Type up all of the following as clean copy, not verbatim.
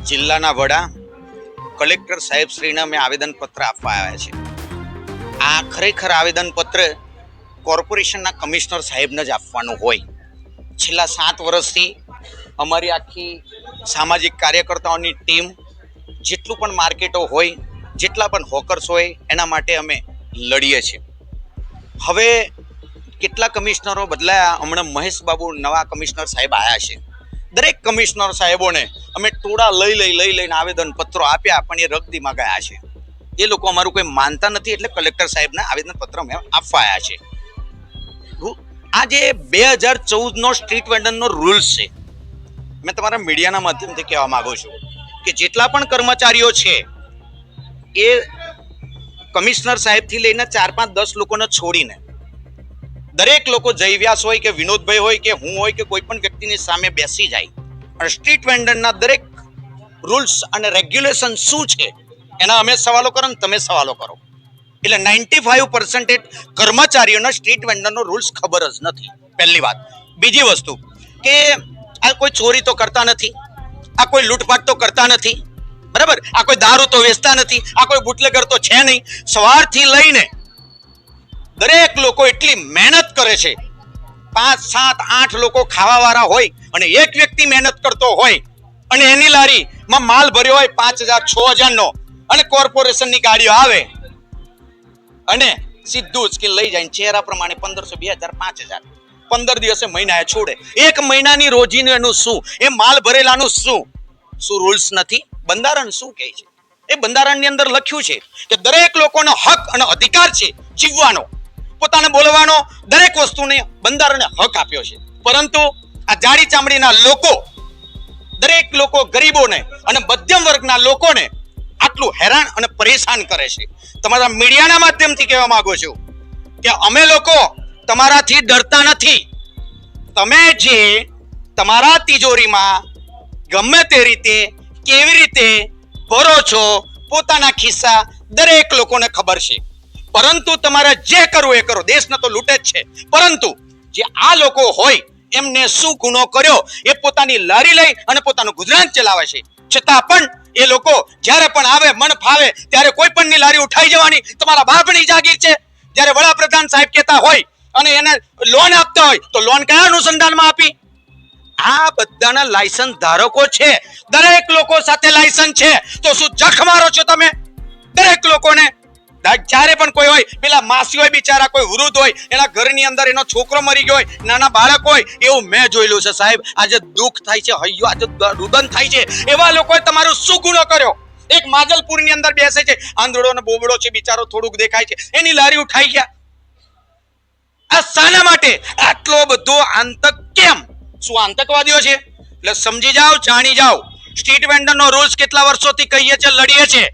જિલ્લાના વડા કલેક્ટર સાહેબ શ્રીને અમે આવેદનપત્ર આપવા આવ્યા છે. આ ખરેખર આવેદનપત્ર કોર્પોરેશનના કમિશનર સાહેબને જ આપવાનું હોય. છેલ્લા 7 વર્ષથી અમારી આખી સામાજિક કાર્યકર્તાઓની ટીમ જેટલું પણ માર્કેટો હોય, જેટલા પણ હોકર્સ હોય, એના માટે અમે લડીએ છીએ. હવે કેટલા કમિશનરો બદલાયા, હમણાં મહેશ બાબુ નવા કમિશનર સાહેબ આવ્યા છે. દરેક કમિશનર સાહેબોને અમે ટોળા લઈને આવેદનપત્રો આપ્યા, પણ એ રગદીમાં ગયા છે. એ લોકો અમારું કોઈ માનતા નથી, એટલે કલેક્ટર સાહેબને આવેદનપત્ર અમે આપવા આવ્યા છે. આ જે 2014નો સ્ટ્રીટ વેન્ડરનો રૂલ્સ છે, મેં તમારા મીડિયાના માધ્યમથી કહેવા માંગુ છું કે જેટલા પણ કર્મચારીઓ છે એ કમિશનર સાહેબથી લઈને 4, 5, 10 લોકોને છોડીને દરેક લોકો જય વ્યાસ હોય કે વિનોદભાઈ હોય કે હું હોય કે કોઈ પણ વ્યક્તિની સામે બેસી જાય અને સ્ટ્રીટ વેન્ડરના દરેક રૂલ્સ અને રેગ્યુલેશન શું છે એના અમે સવાલો કરો ને તમે સવાલો કરો. એટલે 95% કર્મચારીઓને સ્ટ્રીટ વેન્ડરનો રૂલ્સ ખબર જ નથી. પહેલી વાત. બીજી વસ્તુ કે આ કોઈ ચોરી તો કરતા નથી, આ કોઈ લૂંટફાટ તો કરતા નથી, બરાબર? આ કોઈ દારૂ તો વેચતા નથી, આ કોઈ બુટલેગર તો છે નહીં. સવારથી લઈને દરેક લોકો એટલી મહેનત કરે છે. 5, 7, 8 લોકો ખાવાવાળા હોય અને એક વ્યક્તિ મહેનત કરતો હોય અને એની લારીમાં માલ ભર્યો હોય 5,000, 6,000 અને કોર્પોરેશનની ગાડીઓ આવે અને સીધું જ કે લઈ જાય ચહેરા પ્રમાણે 1,500, 2,000, 5,000 15 દિવસે મહિના છોડે. એક મહિનાની રોજીનું એનું શું, એ માલ ભરેલાનું શું રૂલ્સ નથી? બંધારણ શું કહે છે? એ બંધારણની અંદર લખ્યું છે કે દરેક લોકોનો હક અને અધિકાર છે જીવવાનો, પોતાને બોલવાનો, દરેક વસ્તુને બંધારણે હક આપ્યો છે. પરંતુ આ જાડી ચામડીના લોકો, દરેક લોકો ગરીબોને અને મધ્યમ વર્ગના લોકોને આટલું હેરાન અને પરેશાન કરે છે. તમારા મીડિયાના માધ્યમથી કહેવા માંગુ છું કે અમે લોકો તમારાથી ડરતા નથી. તમે જે તમારા તિજોરીમાં ગમે તે રીતે કેવી રીતે ભરો છો, પોતાના ખિસ્સા દરેક લોકોને ખબર છે. પરંતુ તમારે જે કરવું એ કરો, દેશને તો લૂંટે જ છે. પરંતુ જે આ લોકો હોય એમને શું ગુનો કર્યો, એ પોતાની લારી લઈ અને પોતાનું ગુજરાન ચલાવે છે. છતાં પણ એ લોકો જ્યારે પણ આવે મન ફાવે ત્યારે કોઈ પણની લારી ઉઠાઈ જવાની તમારા બાપની જાગીર છે. જ્યારે વડાપ્રધાન સાહેબ કહેતા હોય અને એને લોન આપતા હોય તો લોન કયા અનુસંધાનમાં આપી? આ બધાના લાયસન્સ ધારકો છે, દરેક લોકો સાથે લાયસન્સ છે. તો શું જખ મારો છો તમે દરેક લોકોને? જ્યારે પણ કોઈ હોય, પેલા માસી હોય બિચારા, કોઈ વૃદ્ધ હોય, એના ઘરની અંદર એનો છોકરો મરી ગયો હોય, નાના બાળક હોય, એવું મેં જોયેલું છે સાહેબ. આજે દુઃખ થાય છે, હૈયો આજે રુદન થાય છે. એવા લોકોએ તમારો શું ગુનો કર્યો? એક માજલપુરની અંદર બેસે છે, આંધળો ને બોબડો છે બિચારો, થોડુંક દેખાય છે, એની લારી ઉઠાઈ ગયા. આ શાના માટે આટલો બધો આતંક કેમ? શું આતંકવાદીઓ છે? એટલે સમજી જાઓ, જાણી જાઓ. સ્ટ્રીટ વેન્ડરનો રૂલ્સ કેટલા વર્ષોથી કહીએ છે, લડીએ છે.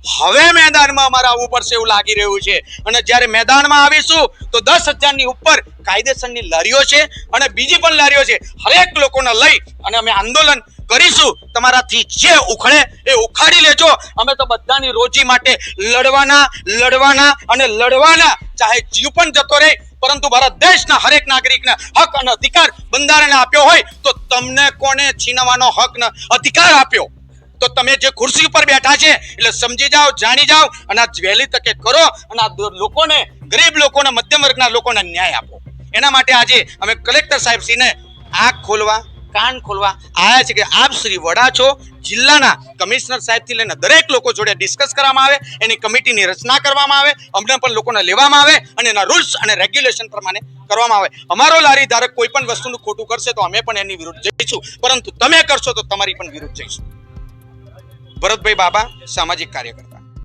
હવે મેદાનમાં અમારે આવવું પડશે એવું લાગી રહ્યું છે. અને જ્યારે મેદાનમાં આવીશું તો 10,000ની ઉપર કાયદેસરની લારીઓ છે અને બીજી પણ લારીઓ છે. હરેક લોકોને લઈ અને અમે આંદોલન કરીશું. તમારાથી જે ઉખડે એ ઉખાડી લેજો. અમે તો બધાની રોજી માટે લડવાના અને લડવાના, ચાહે જીવ પણ જતો રહે. પરંતુ ભારત દેશના હરેક નાગરિકને હક અને અધિકાર બંધારણે આપ્યો હોય તો તમને કોને છીનવાનો હક ને અધિકાર આપ્યો? તો તમે જે ખુરશી ઉપર બેઠા છે એટલે સમજી જાઓ, જાણી જાઓ અને આ વહેલી તકે કરો અને આ લોકોને, ગરીબ લોકોને, મધ્યમ વર્ગના લોકોને ન્યાય આપો. એના માટે આજે અમે કલેક્ટર સાહેબ શ્રીને આંખ ખોલવા, કાન ખોલવા આવ્યા છે કે આપ શ્રી વડા છો, જિલ્લાના કમિશનર સાહેબથી લઈને દરેક લોકો જોડે ડિસ્કસ કરવામાં આવે, એની કમિટીની રચના કરવામાં આવે, અમને પણ લોકોને લેવામાં આવે અને એના રૂલ્સ અને રેગ્યુલેશન પ્રમાણે કરવામાં આવે. અમારો લારી ધારક કોઈ પણ વસ્તુનું ખોટું કરશે તો અમે પણ એની વિરુદ્ધ જઈશું, પરંતુ તમે કરશો તો તમારી પણ વિરુદ્ધ જઈશું. ભરતભાઈ બાબા, સામાજિક કાર્યકર્તા.